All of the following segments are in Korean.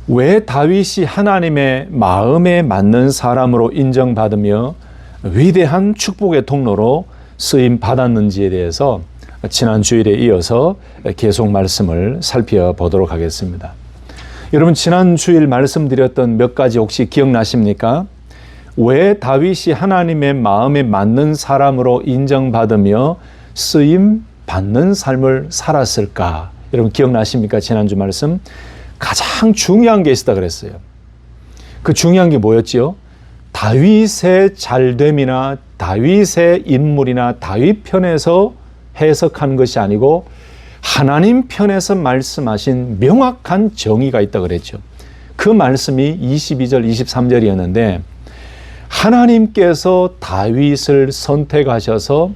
왜 다윗이 하나님의 마음에 맞는 사람으로 인정받으며 위대한 축복의 통로로 쓰임 받았는지에 대해서 지난 주일에 이어서 계속 말씀을 살펴보도록 하겠습니다. 여러분, 지난 주일 말씀드렸던 몇 가지 혹시 기억나십니까? 왜 다윗이 하나님의 마음에 맞는 사람으로 인정받으며 쓰임 받는 삶을 살았을까? 여러분 기억나십니까? 지난주 말씀. 가장 중요한 게 있었다 그랬어요. 그 중요한 게 뭐였지요? 다윗의 잘됨이나 다윗의 인물이나 다윗 편에서 해석한 것이 아니고 하나님 편에서 말씀하신 명확한 정의가 있다 그랬죠. 그 말씀이 22절, 23절이었는데 하나님께서 다윗을 선택하셔서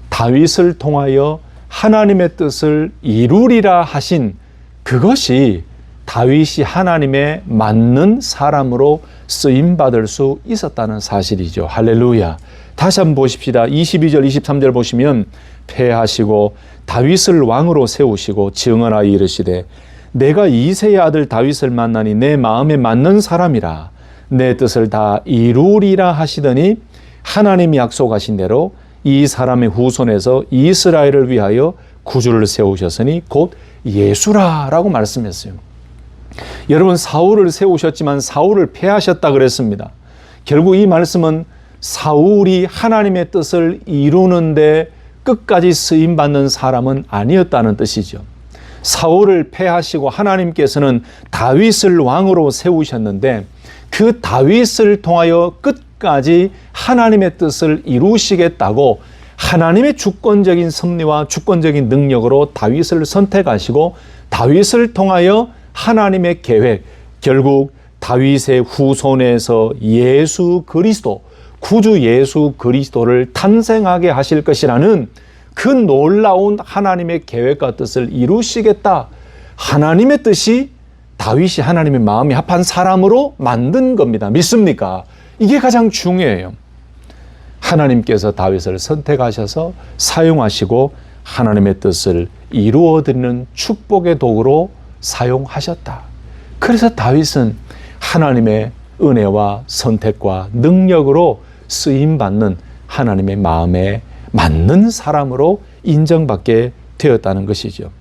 다윗을 통하여 하나님의 뜻을 이루리라 하신 그것이 다윗이 하나님의 맞는 사람으로 쓰임받을 수 있었다는 사실이죠. 할렐루야. 다시 한번 보십시다. 22절, 23절 보시면 패하시고 다윗을 왕으로 세우시고 증언하여 이르시되 내가 이새의 아들 다윗을 만나니 내 마음에 맞는 사람이라 내 뜻을 다 이루리라 하시더니 하나님이 약속하신 대로 이 사람의 후손에서 이스라엘을 위하여 구주를 세우셨으니 곧 예수라라고 말씀했어요. 여러분, 사울을 세우셨지만 사울을 패하셨다 그랬습니다. 결국 이 말씀은 사울이 하나님의 뜻을 이루는데 끝까지 쓰임받는 사람은 아니었다는 뜻이죠. 사울을 패하시고 하나님께서는 다윗을 왕으로 세우셨는데 그 다윗을 통하여 끝까지 하나님의 뜻을 이루시겠다고 하나님의 주권적인 섭리와 주권적인 능력으로 다윗을 선택하시고 다윗을 통하여 하나님의 계획, 결국 다윗의 후손에서 예수 그리스도, 구주 예수 그리스도를 탄생하게 하실 것이라는 그 놀라운 하나님의 계획과 뜻을 이루시겠다. 하나님의 뜻이 다윗이 하나님의 마음이 합한 사람으로 만든 겁니다. 믿습니까? 이게 가장 중요해요. 하나님께서 다윗을 선택하셔서 사용하시고 하나님의 뜻을 이루어드리는 축복의 도구로 사용하셨다. 그래서 다윗은 하나님의 은혜와 선택과 능력으로 쓰임받는 하나님의 마음에 맞는 사람으로 인정받게 되었다는 것이죠.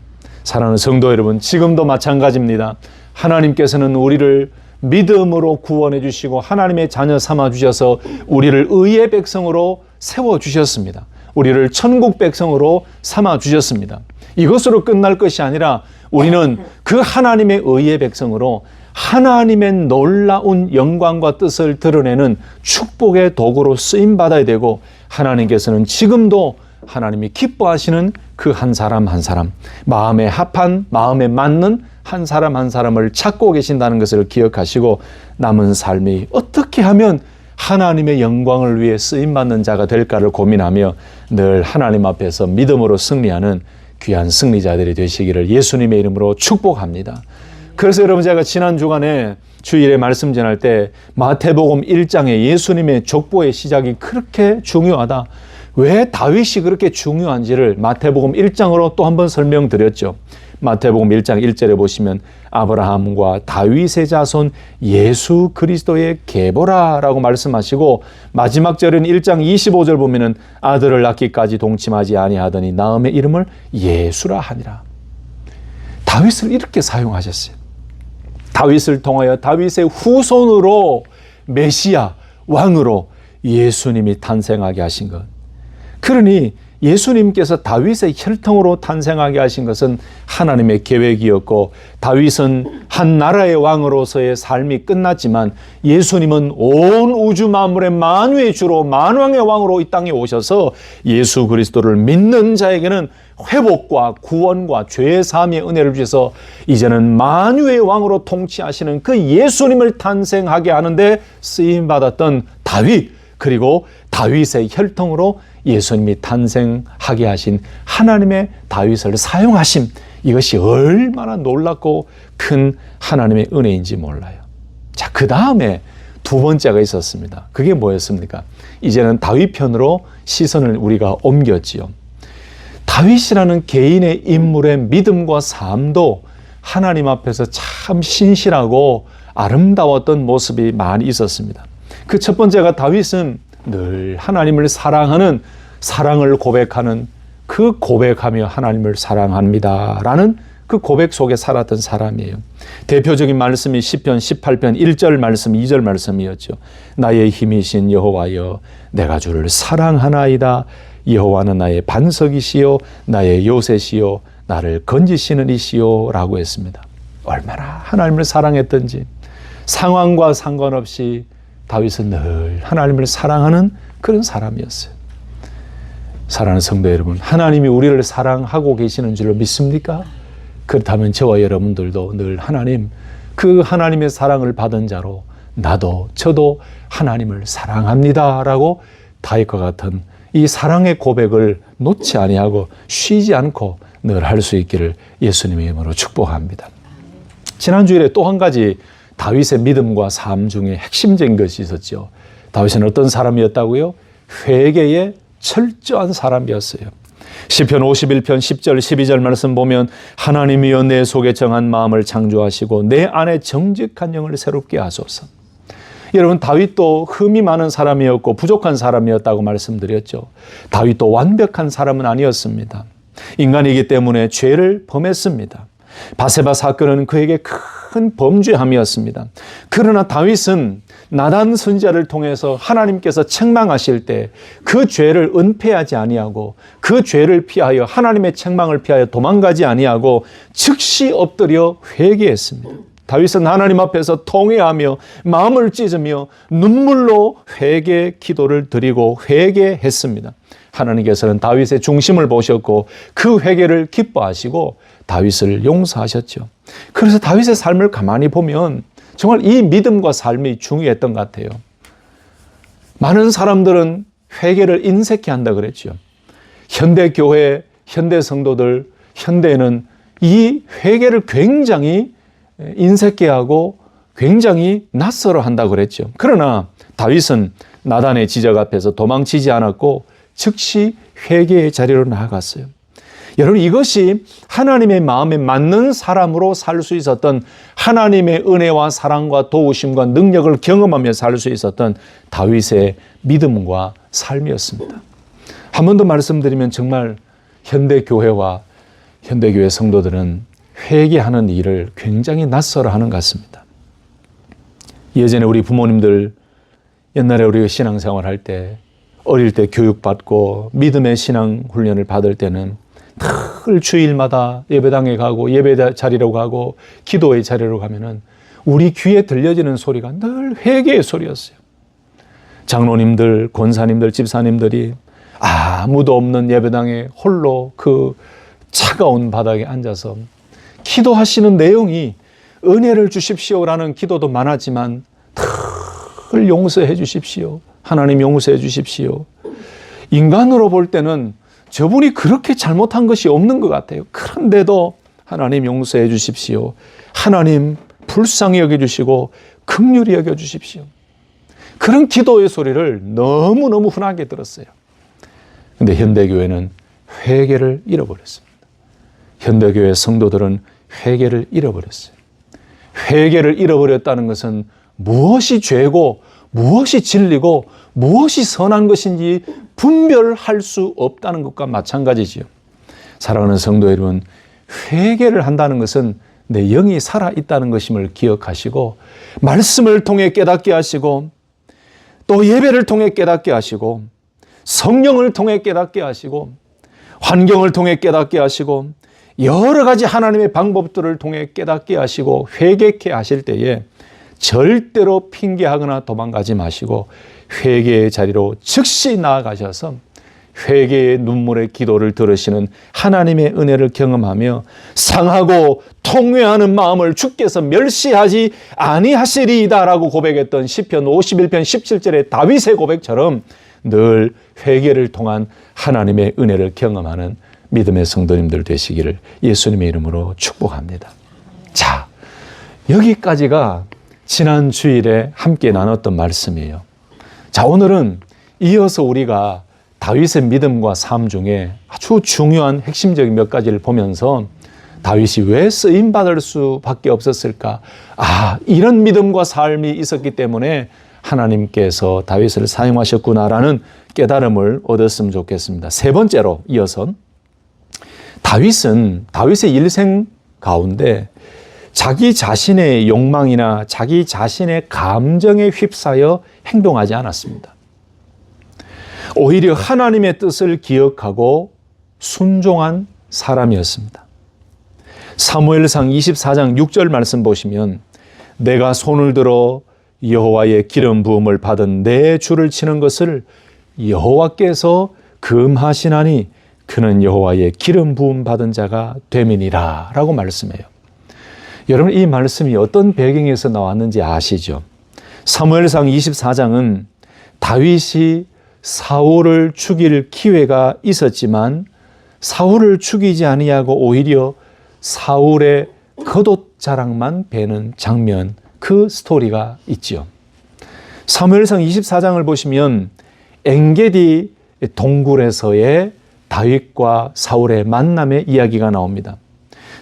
사랑하는 성도 여러분, 지금도 마찬가지입니다. 하나님께서는 우리를 믿음으로 구원해 주시고 하나님의 자녀 삼아 주셔서 우리를 의의 백성으로 세워 주셨습니다. 우리를 천국 백성으로 삼아 주셨습니다. 이것으로 끝날 것이 아니라 우리는 그 하나님의 의의 백성으로 하나님의 놀라운 영광과 뜻을 드러내는 축복의 도구로 쓰임받아야 되고 하나님께서는 지금도 하나님이 기뻐하시는 그 한 사람 한 사람, 마음에 합한, 마음에 맞는 한 사람 한 사람을 찾고 계신다는 것을 기억하시고 남은 삶이 어떻게 하면 하나님의 영광을 위해 쓰임받는 자가 될까를 고민하며 늘 하나님 앞에서 믿음으로 승리하는 귀한 승리자들이 되시기를 예수님의 이름으로 축복합니다. 그래서 여러분, 제가 지난 주간에 주일에 말씀 전할 때 마태복음 1장에 예수님의 족보의 시작이 그렇게 중요하다. 왜 다윗이 그렇게 중요한지를 마태복음 1장으로 또 한번 설명드렸죠. 마태복음 1장 1절에 보시면 아브라함과 다윗의 자손 예수 그리스도의 계보라라고 말씀하시고 마지막 절은 1장 25절 보면은 아들을 낳기까지 동침하지 아니하더니 낳음의 이름을 예수라 하니라. 다윗을 이렇게 사용하셨어요. 다윗을 통하여 다윗의 후손으로 메시아 왕으로 예수님이 탄생하게 하신 것. 그러니 예수님께서 다윗의 혈통으로 탄생하게 하신 것은 하나님의 계획이었고 다윗은 한 나라의 왕으로서의 삶이 끝났지만 예수님은 온 우주 만물의 만유의 주로 만왕의 왕으로 이 땅에 오셔서 예수 그리스도를 믿는 자에게는 회복과 구원과 죄 사함의 은혜를 주셔서 이제는 만유의 왕으로 통치하시는 그 예수님을 탄생하게 하는데 쓰임받았던 다윗, 그리고 다윗의 혈통으로 예수님이 탄생하게 하신 하나님의 다윗을 사용하심, 이것이 얼마나 놀랍고 큰 하나님의 은혜인지 몰라요. 자, 그 다음에 두 번째가 있었습니다. 그게 뭐였습니까? 이제는 다윗 편으로 시선을 우리가 옮겼지요. 다윗이라는 개인의 인물의 믿음과 삶도 하나님 앞에서 참 신실하고 아름다웠던 모습이 많이 있었습니다. 그 첫 번째가 다윗은 늘 하나님을 사랑하는, 사랑을 고백하는, 그 고백하며 하나님을 사랑합니다 라는 그 고백 속에 살았던 사람이에요. 대표적인 말씀이 시편 18편 1절 말씀, 2절 말씀이었죠. 나의 힘이신 여호와여, 내가 주를 사랑하나이다. 여호와는 나의 반석이시요 나의 요새시요 나를 건지시는 이시요 라고 했습니다. 얼마나 하나님을 사랑했던지, 상황과 상관없이 다윗은 늘 하나님을 사랑하는 그런 사람이었어요. 사랑하는 성도 여러분, 하나님이 우리를 사랑하고 계시는 줄로 믿습니까? 그렇다면 저와 여러분들도 늘 하나님, 그 하나님의 사랑을 받은 자로 저도 하나님을 사랑합니다 라고 다윗과 같은 이 사랑의 고백을 놓지 아니하고 쉬지 않고 늘 할 수 있기를 예수님의 이름으로 축복합니다. 지난 주일에 또 한 가지 다윗의 믿음과 삶 중에 핵심적인 것이 있었죠. 다윗은 어떤 사람이었다고요? 회개에 철저한 사람이었어요. 시편 51편 10절 12절 말씀 보면 하나님이여 내 속에 정한 마음을 창조하시고 내 안에 정직한 영을 새롭게 하소서. 여러분, 다윗도 흠이 많은 사람이었고 부족한 사람이었다고 말씀드렸죠. 다윗도 완벽한 사람은 아니었습니다. 인간이기 때문에 죄를 범했습니다. 바세바 사건은 그에게 큰 범죄함이었습니다. 그러나 다윗은 나단 선지자를 통해서 하나님께서 책망하실 때 그 죄를 은폐하지 아니하고 그 죄를 피하여 하나님의 책망을 피하여 도망가지 아니하고 즉시 엎드려 회개했습니다. 다윗은 하나님 앞에서 통회하며 마음을 찢으며 눈물로 회개 기도를 드리고 회개했습니다. 하나님께서는 다윗의 중심을 보셨고 그 회개를 기뻐하시고 다윗을 용서하셨죠. 그래서 다윗의 삶을 가만히 보면 정말 이 믿음과 삶이 중요했던 것 같아요. 많은 사람들은 회개를 인색히 한다 그랬죠. 현대 교회, 현대 성도들, 현대는 이 회개를 굉장히 인색히 하고 굉장히 낯설어 한다 그랬죠. 그러나 다윗은 나단의 지적 앞에서 도망치지 않았고 즉시 회개의 자리로 나아갔어요. 여러분, 이것이 하나님의 마음에 맞는 사람으로 살 수 있었던, 하나님의 은혜와 사랑과 도우심과 능력을 경험하며 살 수 있었던 다윗의 믿음과 삶이었습니다. 한 번 더 말씀드리면 정말 현대교회와 현대교회 성도들은 회개하는 일을 굉장히 낯설어하는 것 같습니다. 예전에 우리 부모님들, 옛날에 우리가 신앙생활 할 때, 어릴 때 교육받고 믿음의 신앙 훈련을 받을 때는 늘 주일마다 예배당에 가고 예배 자리로 가고 기도의 자리로 가면은 우리 귀에 들려지는 소리가 늘 회개의 소리였어요. 장로님들, 권사님들, 집사님들이 아무도 없는 예배당에 홀로 그 차가운 바닥에 앉아서 기도하시는 내용이 은혜를 주십시오라는 기도도 많았지만 늘 용서해 주십시오. 하나님 용서해 주십시오. 인간으로 볼 때는 저분이 그렇게 잘못한 것이 없는 것 같아요. 그런데도 하나님 용서해 주십시오. 하나님 불쌍히 여겨주시고 긍휼히 여겨주십시오. 그런 기도의 소리를 너무너무 흔하게 들었어요. 그런데 현대교회는 회개를 잃어버렸습니다. 현대교회 성도들은 회개를 잃어버렸어요. 회개를 잃어버렸다는 것은 무엇이 죄고 무엇이 진리고 무엇이 선한 것인지 분별할 수 없다는 것과 마찬가지지요. 사랑하는 성도 여러분, 회개를 한다는 것은 내 영이 살아있다는 것임을 기억하시고 말씀을 통해 깨닫게 하시고 또 예배를 통해 깨닫게 하시고 성령을 통해 깨닫게 하시고 환경을 통해 깨닫게 하시고 여러 가지 하나님의 방법들을 통해 깨닫게 하시고 회개케 하실 때에 절대로 핑계하거나 도망가지 마시고 회개의 자리로 즉시 나아가셔서 회개의 눈물의 기도를 들으시는 하나님의 은혜를 경험하며 상하고 통회하는 마음을 주께서 멸시하지 아니하시리이다라고 고백했던 시편 51편 17절의 다윗의 고백처럼 늘 회개를 통한 하나님의 은혜를 경험하는 믿음의 성도님들 되시기를 예수님의 이름으로 축복합니다. 자, 여기까지가 지난 주일에 함께 나눴던 말씀이에요. 자, 오늘은 이어서 우리가 다윗의 믿음과 삶 중에 아주 중요한 핵심적인 몇 가지를 보면서 다윗이 왜 쓰임받을 수밖에 없었을까? 이런 믿음과 삶이 있었기 때문에 하나님께서 다윗을 사용하셨구나라는 깨달음을 얻었으면 좋겠습니다. 세 번째로 이어서 다윗의 일생 가운데 자기 자신의 욕망이나 자기 자신의 감정에 휩싸여 행동하지 않았습니다. 오히려 하나님의 뜻을 기억하고 순종한 사람이었습니다. 사무엘상 24장 6절 말씀 보시면 내가 손을 들어 여호와의 기름 부음을 받은 내 줄을 치는 것을 여호와께서 금하시나니 그는 여호와의 기름 부음 받은 자가 됨이니라 라고 말씀해요. 여러분, 이 말씀이 어떤 배경에서 나왔는지 아시죠? 사무엘상 24장은 다윗이 사울을 죽일 기회가 있었지만 사울을 죽이지 아니하고 오히려 사울의 겉옷 자랑만 베는 장면, 그 스토리가 있죠. 사무엘상 24장을 보시면 엔게디 동굴에서의 다윗과 사울의 만남의 이야기가 나옵니다.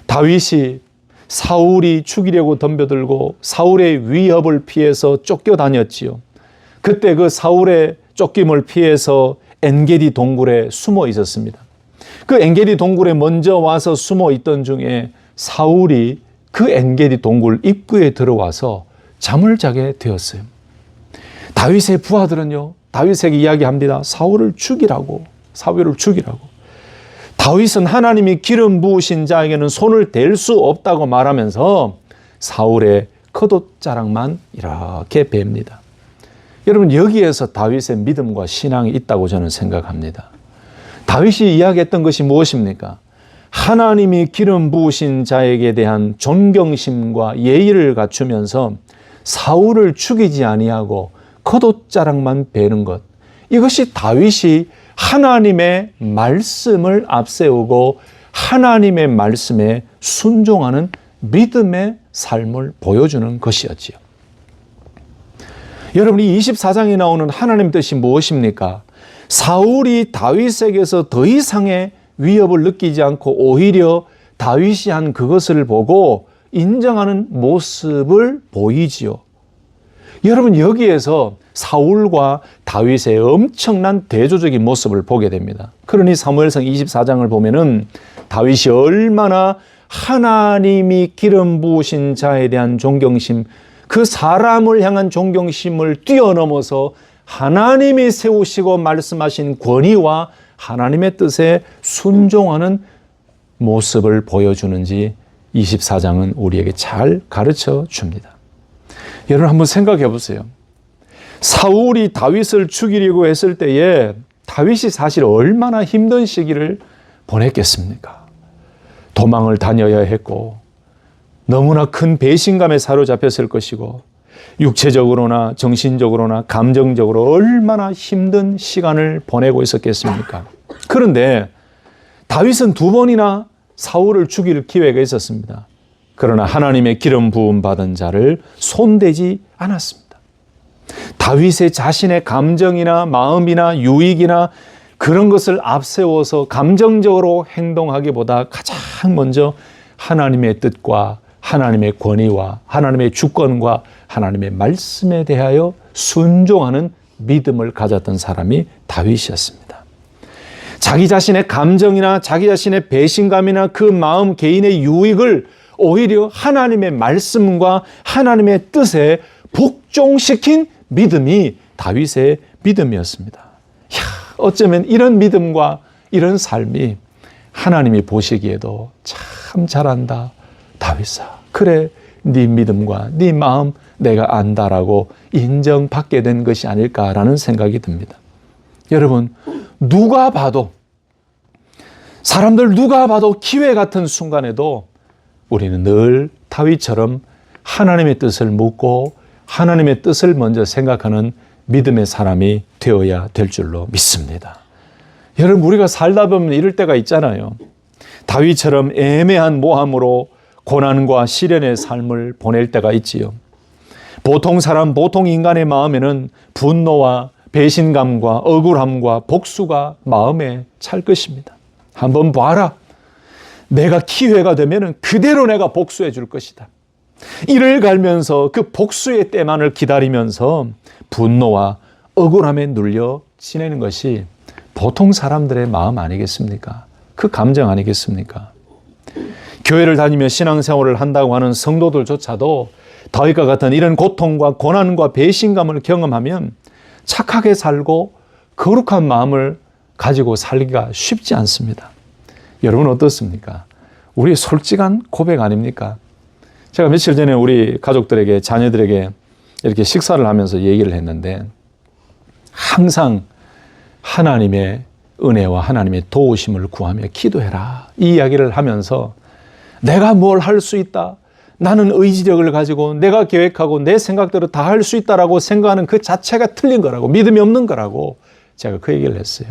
다윗이 사울이 죽이려고 덤벼들고 사울의 위협을 피해서 쫓겨다녔지요. 그때 그 사울의 쫓김을 피해서 엔게디 동굴에 숨어 있었습니다. 그 엔게디 동굴에 먼저 와서 숨어 있던 중에 사울이 그 엔게디 동굴 입구에 들어와서 잠을 자게 되었어요. 다윗의 부하들은요, 다윗에게 이야기합니다. 사울을 죽이라고. 다윗은 하나님이 기름 부으신 자에게는 손을 댈 수 없다고 말하면서 사울의 겉옷 자랑만 이렇게 뵙니다. 여러분, 여기에서 다윗의 믿음과 신앙이 있다고 저는 생각합니다. 다윗이 이야기했던 것이 무엇입니까? 하나님이 기름 부으신 자에게 대한 존경심과 예의를 갖추면서 사울을 죽이지 아니하고 겉옷 자랑만 베는 것, 이것이 다윗이 하나님의 말씀을 앞세우고 하나님의 말씀에 순종하는 믿음의 삶을 보여주는 것이었지요. 여러분, 이 24장에 나오는 하나님 뜻이 무엇입니까? 사울이 다윗에게서 더 이상의 위협을 느끼지 않고 오히려 다윗이 한 그것을 보고 인정하는 모습을 보이지요. 여러분, 여기에서 사울과 다윗의 엄청난 대조적인 모습을 보게 됩니다. 그러니 사무엘상 24장을 보면은 다윗이 얼마나 하나님이 기름 부으신 자에 대한 존경심, 그 사람을 향한 존경심을 뛰어넘어서 하나님이 세우시고 말씀하신 권위와 하나님의 뜻에 순종하는 모습을 보여주는지 24장은 우리에게 잘 가르쳐 줍니다. 여러분, 한번 생각해 보세요. 사울이 다윗을 죽이려고 했을 때에 다윗이 사실 얼마나 힘든 시기를 보냈겠습니까? 도망을 다녀야 했고 너무나 큰 배신감에 사로잡혔을 것이고 육체적으로나 정신적으로나 감정적으로 얼마나 힘든 시간을 보내고 있었겠습니까? 그런데 다윗은 2번이나 사울을 죽일 기회가 있었습니다. 그러나 하나님의 기름 부음 받은 자를 손대지 않았습니다. 다윗의 자신의 감정이나 마음이나 유익이나 그런 것을 앞세워서 감정적으로 행동하기보다 가장 먼저 하나님의 뜻과 하나님의 권위와 하나님의 주권과 하나님의 말씀에 대하여 순종하는 믿음을 가졌던 사람이 다윗이었습니다. 자기 자신의 감정이나 자기 자신의 배신감이나 그 마음 개인의 유익을 오히려 하나님의 말씀과 하나님의 뜻에 복종시킨 믿음이 다윗의 믿음이었습니다. 어쩌면 이런 믿음과 이런 삶이 하나님이 보시기에도 참 잘한다, 다윗아. 그래, 네 믿음과 네 마음 내가 안다라고 인정받게 된 것이 아닐까라는 생각이 듭니다. 여러분, 사람들 누가 봐도 기회 같은 순간에도 우리는 늘 다윗처럼 하나님의 뜻을 묻고 하나님의 뜻을 먼저 생각하는 믿음의 사람이 되어야 될 줄로 믿습니다. 여러분, 우리가 살다 보면 이럴 때가 있잖아요. 다윗처럼 애매한 모함으로 고난과 시련의 삶을 보낼 때가 있지요. 보통 사람, 보통 인간의 마음에는 분노와 배신감과 억울함과 복수가 마음에 찰 것입니다. 한번 봐라. 내가 기회가 되면 그대로 내가 복수해 줄 것이다. 이를 갈면서 그 복수의 때만을 기다리면서 분노와 억울함에 눌려 지내는 것이 보통 사람들의 마음 아니겠습니까? 그 감정 아니겠습니까? 교회를 다니며 신앙생활을 한다고 하는 성도들조차도 다윗과 같은 이런 고통과 고난과 배신감을 경험하면 착하게 살고 거룩한 마음을 가지고 살기가 쉽지 않습니다. 여러분 어떻습니까? 우리의 솔직한 고백 아닙니까? 제가 며칠 전에 우리 가족들에게, 자녀들에게 이렇게 식사를 하면서 얘기를 했는데 항상 하나님의 은혜와 하나님의 도우심을 구하며 기도해라, 이 이야기를 하면서 내가 뭘 할 수 있다, 나는 의지력을 가지고 내가 계획하고 내 생각대로 다 할 수 있다라고 생각하는 그 자체가 틀린 거라고, 믿음이 없는 거라고 제가 그 얘기를 했어요.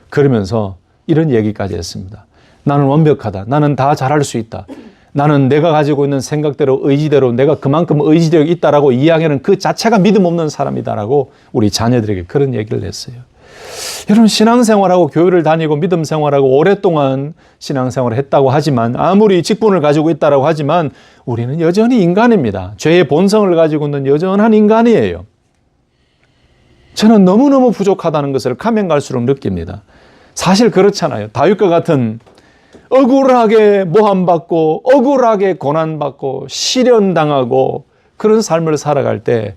그러면서 이런 얘기까지 했습니다. 나는 완벽하다, 나는 다 잘할 수 있다, 나는 내가 가지고 있는 생각대로, 의지대로 내가 그만큼 의지력이 있다라고 이야기하는 그 자체가 믿음 없는 사람이다라고 우리 자녀들에게 그런 얘기를 했어요. 여러분, 신앙생활하고 교회를 다니고 믿음 생활하고 오랫동안 신앙생활을 했다고 하지만, 아무리 직분을 가지고 있다고 하지만 우리는 여전히 인간입니다. 죄의 본성을 가지고 있는 여전한 인간이에요. 저는 너무너무 부족하다는 것을 가면 갈수록 느낍니다. 사실 그렇잖아요. 다윗과 같은 억울하게 모함받고 억울하게 고난받고 시련당하고 그런 삶을 살아갈 때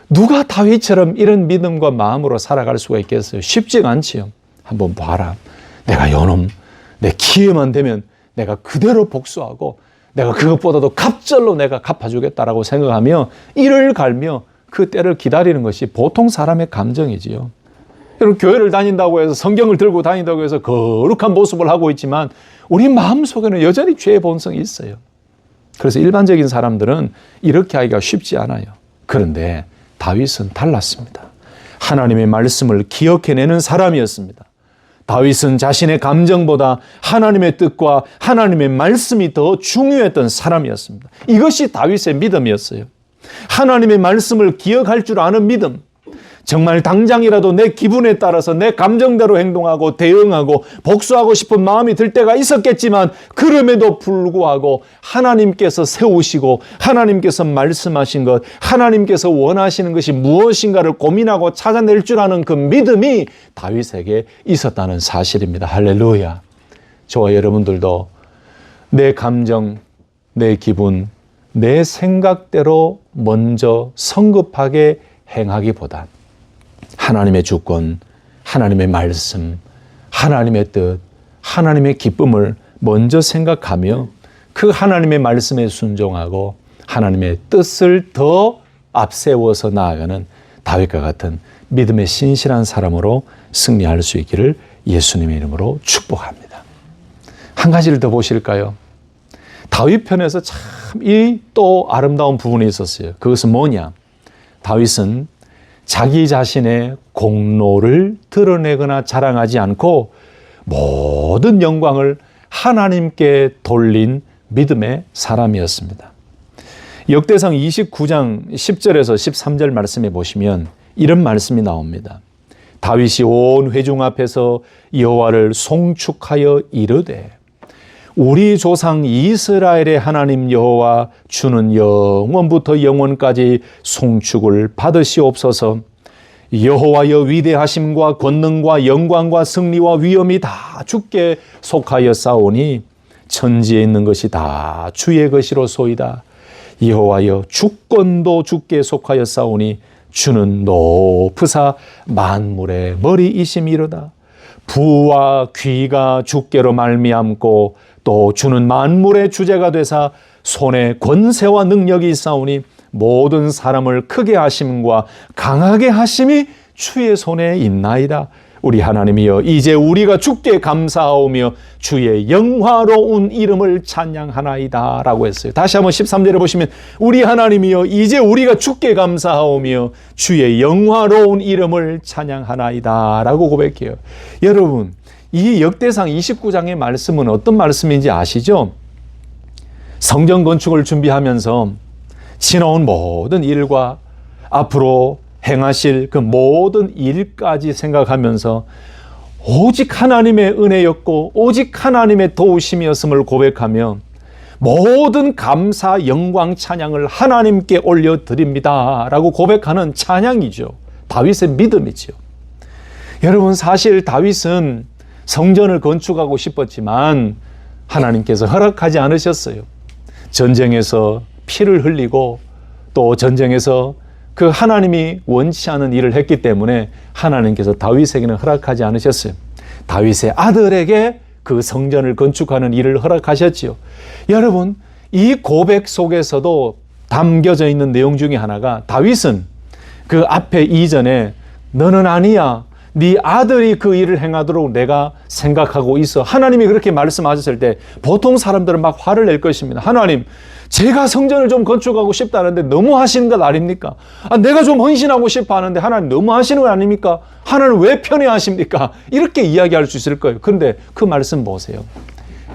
누가 다윗처럼 이런 믿음과 마음으로 살아갈 수가 있겠어요? 쉽지가 않지요. 한번 봐라. 내가 요놈, 내 기회만 되면 내가 그대로 복수하고 내가 그것보다도 갑절로 내가 갚아주겠다라고 생각하며 이를 갈며 그 때를 기다리는 것이 보통 사람의 감정이지요. 여러분, 교회를 다닌다고 해서 성경을 들고 다닌다고 해서 거룩한 모습을 하고 있지만 우리 마음속에는 여전히 죄의 본성이 있어요. 그래서 일반적인 사람들은 이렇게 하기가 쉽지 않아요. 그런데 다윗은 달랐습니다. 하나님의 말씀을 기억해내는 사람이었습니다. 다윗은 자신의 감정보다 하나님의 뜻과 하나님의 말씀이 더 중요했던 사람이었습니다. 이것이 다윗의 믿음이었어요. 하나님의 말씀을 기억할 줄 아는 믿음. 정말 당장이라도 내 기분에 따라서 내 감정대로 행동하고 대응하고 복수하고 싶은 마음이 들 때가 있었겠지만 그럼에도 불구하고 하나님께서 세우시고 하나님께서 말씀하신 것, 하나님께서 원하시는 것이 무엇인가를 고민하고 찾아낼 줄 아는 그 믿음이 다윗에게 있었다는 사실입니다. 할렐루야. 저와 여러분들도 내 감정, 내 기분, 내 생각대로 먼저 성급하게 행하기보다 하나님의 주권, 하나님의 말씀, 하나님의 뜻, 하나님의 기쁨을 먼저 생각하며 그 하나님의 말씀에 순종하고 하나님의 뜻을 더 앞세워서 나아가는 다윗과 같은 믿음의 신실한 사람으로 승리할 수 있기를 예수님의 이름으로 축복합니다. 한 가지를 더 보실까요? 다윗 편에서 참 이 또 아름다운 부분이 있었어요. 그것은 뭐냐? 다윗은 자기 자신의 공로를 드러내거나 자랑하지 않고 모든 영광을 하나님께 돌린 믿음의 사람이었습니다. 역대상 29장 10절에서 13절 말씀에 보시면 이런 말씀이 나옵니다. 다윗이 온 회중 앞에서 여호와를 송축하여 이르되 우리 조상 이스라엘의 하나님 여호와 주는 영원부터 영원까지 송축을 받으시옵소서. 여호와여 위대하심과 권능과 영광과 승리와 위엄이 다 주께 속하여 싸우니 천지에 있는 것이 다 주의 것이로소이다. 여호와여 주권도 주께 속하여 싸우니 주는 높으사 만물의 머리이심이로다. 부와 귀가 주께로 말미암고 또 주는 만물의 주제가 되사 손에 권세와 능력이 있사오니 모든 사람을 크게 하심과 강하게 하심이 주의 손에 있나이다. 우리 하나님이여 이제 우리가 주께 감사하오며 주의 영화로운 이름을 찬양하나이다 라고 했어요. 다시 한번 13절에 보시면 우리 하나님이여 이제 우리가 주께 감사하오며 주의 영화로운 이름을 찬양하나이다 라고 고백해요. 여러분, 이 역대상 29장의 말씀은 어떤 말씀인지 아시죠? 성전 건축을 준비하면서 지나온 모든 일과 앞으로 행하실 그 모든 일까지 생각하면서 오직 하나님의 은혜였고 오직 하나님의 도우심이었음을 고백하며 모든 감사, 영광, 찬양을 하나님께 올려드립니다 라고 고백하는 찬양이죠. 다윗의 믿음이죠. 여러분, 사실 다윗은 성전을 건축하고 싶었지만 하나님께서 허락하지 않으셨어요. 전쟁에서 피를 흘리고 또 전쟁에서 그 하나님이 원치 않은 일을 했기 때문에 하나님께서 다윗에게는 허락하지 않으셨어요. 다윗의 아들에게 그 성전을 건축하는 일을 허락하셨지요. 여러분, 이 고백 속에서도 담겨져 있는 내용 중에 하나가 다윗은 그 앞에 이전에 너는 아니야, 네 아들이 그 일을 행하도록 내가 생각하고 있어, 하나님이 그렇게 말씀하셨을 때 보통 사람들은 막 화를 낼 것입니다. 하나님, 제가 성전을 좀 건축하고 싶다는데 너무 하시는 것 아닙니까? 내가 좀 헌신하고 싶어 하는데 하나님 너무 하시는 거 아닙니까? 하나님 왜 편애하십니까? 이렇게 이야기할 수 있을 거예요. 그런데 그 말씀 보세요.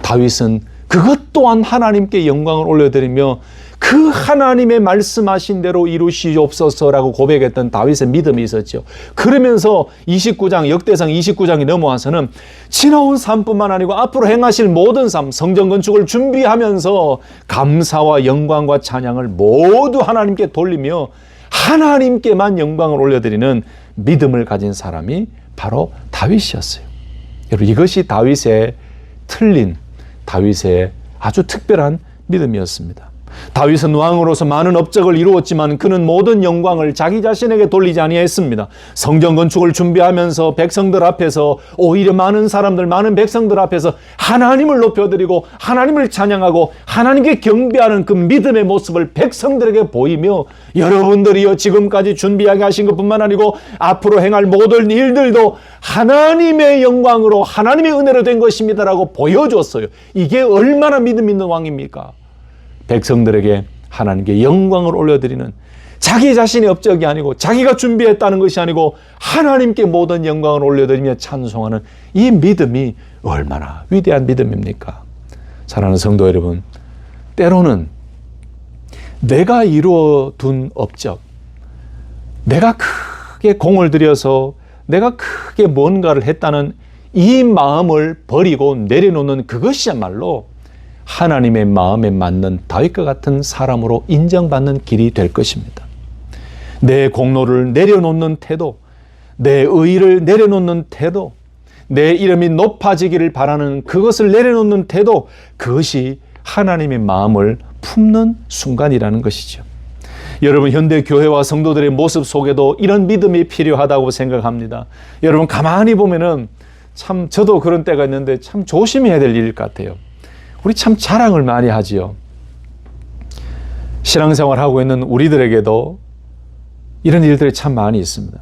다윗은 그것 또한 하나님께 영광을 올려드리며 그 하나님의 말씀하신 대로 이루시옵소서라고 고백했던 다윗의 믿음이 있었죠. 그러면서 29장, 역대상 29장이 넘어와서는 지나온 삶뿐만 아니고 앞으로 행하실 모든 삶, 성전 건축을 준비하면서 감사와 영광과 찬양을 모두 하나님께 돌리며 하나님께만 영광을 올려드리는 믿음을 가진 사람이 바로 다윗이었어요. 여러분, 이것이 다윗의 틀린, 다윗의 아주 특별한 믿음이었습니다. 다윗은 왕으로서 많은 업적을 이루었지만 그는 모든 영광을 자기 자신에게 돌리지 아니했습니다. 성전 건축을 준비하면서 백성들 앞에서 오히려 많은 사람들, 많은 백성들 앞에서 하나님을 높여드리고 하나님을 찬양하고 하나님께 경배하는 그 믿음의 모습을 백성들에게 보이며 여러분들이요 지금까지 준비하게 하신 것뿐만 아니고 앞으로 행할 모든 일들도 하나님의 영광으로 하나님의 은혜로 된 것입니다라고 보여줬어요. 이게 얼마나 믿음 있는 왕입니까? 백성들에게 하나님께 영광을 올려드리는, 자기 자신의 업적이 아니고 자기가 준비했다는 것이 아니고 하나님께 모든 영광을 올려드리며 찬송하는 이 믿음이 얼마나 위대한 믿음입니까? 사랑하는 성도 여러분, 때로는 내가 이루어둔 업적, 내가 크게 공을 들여서 내가 크게 뭔가를 했다는 이 마음을 버리고 내려놓는 그것이야말로 하나님의 마음에 맞는 다윗과 같은 사람으로 인정받는 길이 될 것입니다. 내 공로를 내려놓는 태도, 내 의의를 내려놓는 태도, 내 이름이 높아지기를 바라는 그것을 내려놓는 태도, 그것이 하나님의 마음을 품는 순간이라는 것이죠. 여러분, 현대 교회와 성도들의 모습 속에도 이런 믿음이 필요하다고 생각합니다. 여러분, 가만히 보면은 참 저도 그런 때가 있는데 참 조심해야 될 일 같아요. 우리 참 자랑을 많이 하지요. 신앙생활 하고 있는 우리들에게도 이런 일들이 참 많이 있습니다.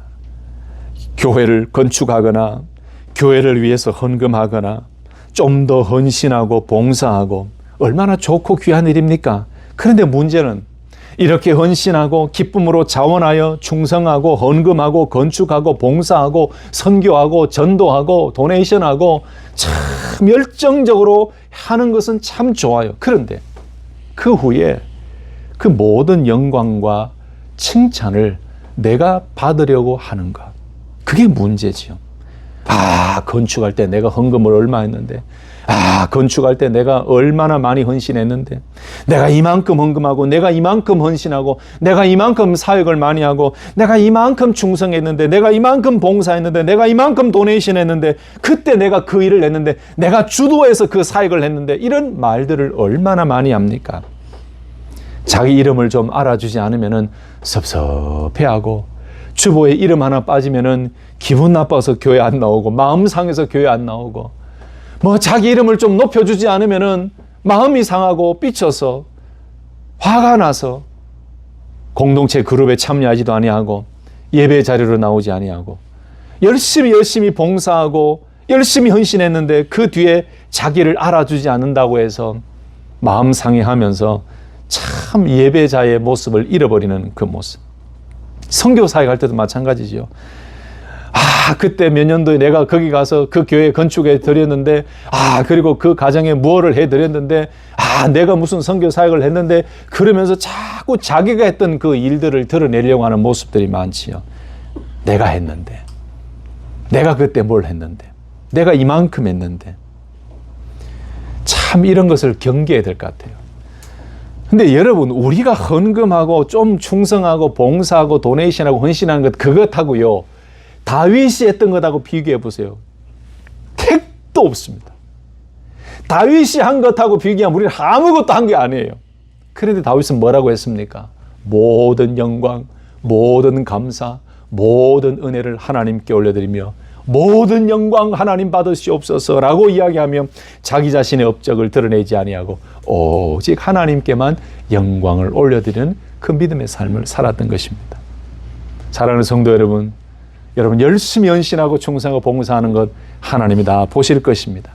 교회를 건축하거나 교회를 위해서 헌금하거나 좀 더 헌신하고 봉사하고 얼마나 좋고 귀한 일입니까? 그런데 문제는 이렇게 헌신하고 기쁨으로 자원하여 충성하고 헌금하고 건축하고 봉사하고 선교하고 전도하고 도네이션하고 참 열정적으로 하는 것은 참 좋아요. 그런데 그 후에 그 모든 영광과 칭찬을 내가 받으려고 하는가? 그게 문제지요. 건축할 때 내가 헌금을 얼마 했는데, 건축할 때 내가 얼마나 많이 헌신했는데, 내가 이만큼 헌금하고, 내가 이만큼 헌신하고, 내가 이만큼 사역을 많이 하고, 내가 이만큼 충성했는데, 내가 이만큼 봉사했는데, 내가 이만큼 도네이션 했는데, 그때 내가 그 일을 했는데, 내가 주도해서 그 사역을 했는데, 이런 말들을 얼마나 많이 합니까? 자기 이름을 좀 알아주지 않으면은 섭섭해하고, 주보에 이름 하나 빠지면은 기분 나빠서 교회 안 나오고, 마음 상해서 교회 안 나오고, 자기 이름을 좀 높여주지 않으면은 마음이 상하고 삐쳐서 화가 나서 공동체 그룹에 참여하지도 아니하고 예배 자리로 나오지 아니하고 열심히 봉사하고 열심히 헌신했는데 그 뒤에 자기를 알아주지 않는다고 해서 마음 상해하면서 참 예배자의 모습을 잃어버리는 그 모습. 선교 사역 할 때도 마찬가지죠. 그때 몇 년도에 내가 거기 가서 그 교회 건축에 드렸는데, 그리고 그 가정에 무엇을 해드렸는데, 내가 무슨 선교 사역을 했는데, 그러면서 자꾸 자기가 했던 그 일들을 드러내려고 하는 모습들이 많지요. 내가 했는데, 내가 그때 뭘 했는데. 내가 이만큼 했는데. 참 이런 것을 경계해야 될 것 같아요. 근데 여러분, 우리가 헌금하고 좀 충성하고 봉사하고 도네이션하고 헌신하는 것, 그것하고요, 다윗이 했던 것하고 비교해 보세요. 택도 없습니다. 다윗이 한 것하고 비교하면 우리는 아무것도 한 게 아니에요. 그런데 다윗은 뭐라고 했습니까? 모든 영광, 모든 감사, 모든 은혜를 하나님께 올려드리며 모든 영광 하나님 받으시옵소서라고 이야기하며 자기 자신의 업적을 드러내지 아니하고 오직 하나님께만 영광을 올려드리는 그 믿음의 삶을 살았던 것입니다. 사랑하는 성도 여러분, 여러분 열심히 헌신하고 충성하고 봉사하는 것 하나님이 다 보실 것입니다.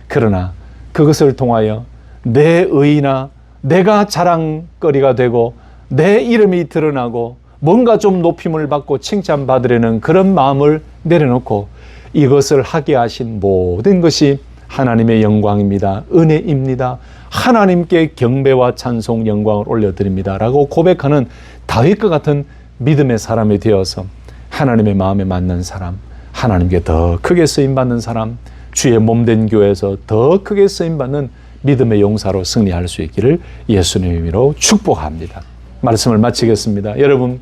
그러나 그것을 통하여 내 의나 내가 자랑거리가 되고 내 이름이 드러나고 뭔가 좀 높임을 받고 칭찬받으려는 그런 마음을 내려놓고 이것을 하게 하신 모든 것이 하나님의 영광입니다. 은혜입니다. 하나님께 경배와 찬송 영광을 올려드립니다. 라고 고백하는 다윗과 같은 믿음의 사람이 되어서 하나님의 마음에 맞는 사람, 하나님께 더 크게 쓰임받는 사람, 주의 몸된 교회에서 더 크게 쓰임받는 믿음의 용사로 승리할 수 있기를 예수님의 이름으로 축복합니다. 말씀을 마치겠습니다. 여러분,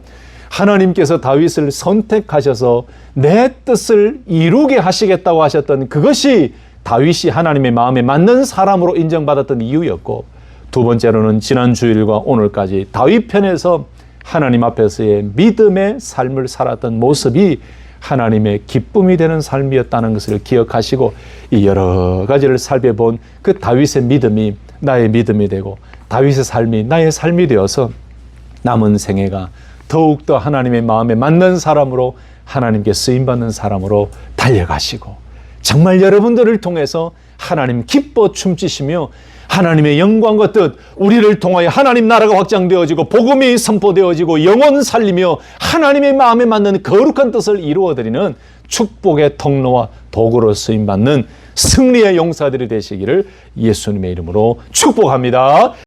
하나님께서 다윗을 선택하셔서 내 뜻을 이루게 하시겠다고 하셨던 그것이 다윗이 하나님의 마음에 맞는 사람으로 인정받았던 이유였고, 두 번째로는 지난 주일과 오늘까지 다윗 편에서 하나님 앞에서의 믿음의 삶을 살았던 모습이 하나님의 기쁨이 되는 삶이었다는 것을 기억하시고 이 여러 가지를 살펴본 그 다윗의 믿음이 나의 믿음이 되고 다윗의 삶이 나의 삶이 되어서 남은 생애가 더욱더 하나님의 마음에 맞는 사람으로 하나님께 쓰임받는 사람으로 달려가시고 정말 여러분들을 통해서 하나님 기뻐 춤추시며 하나님의 영광과 뜻, 우리를 통하여 하나님 나라가 확장되어지고 복음이 선포되어지고 영혼 살리며 하나님의 마음에 맞는 거룩한 뜻을 이루어드리는 축복의 통로와 도구로 쓰임받는 승리의 용사들이 되시기를 예수님의 이름으로 축복합니다.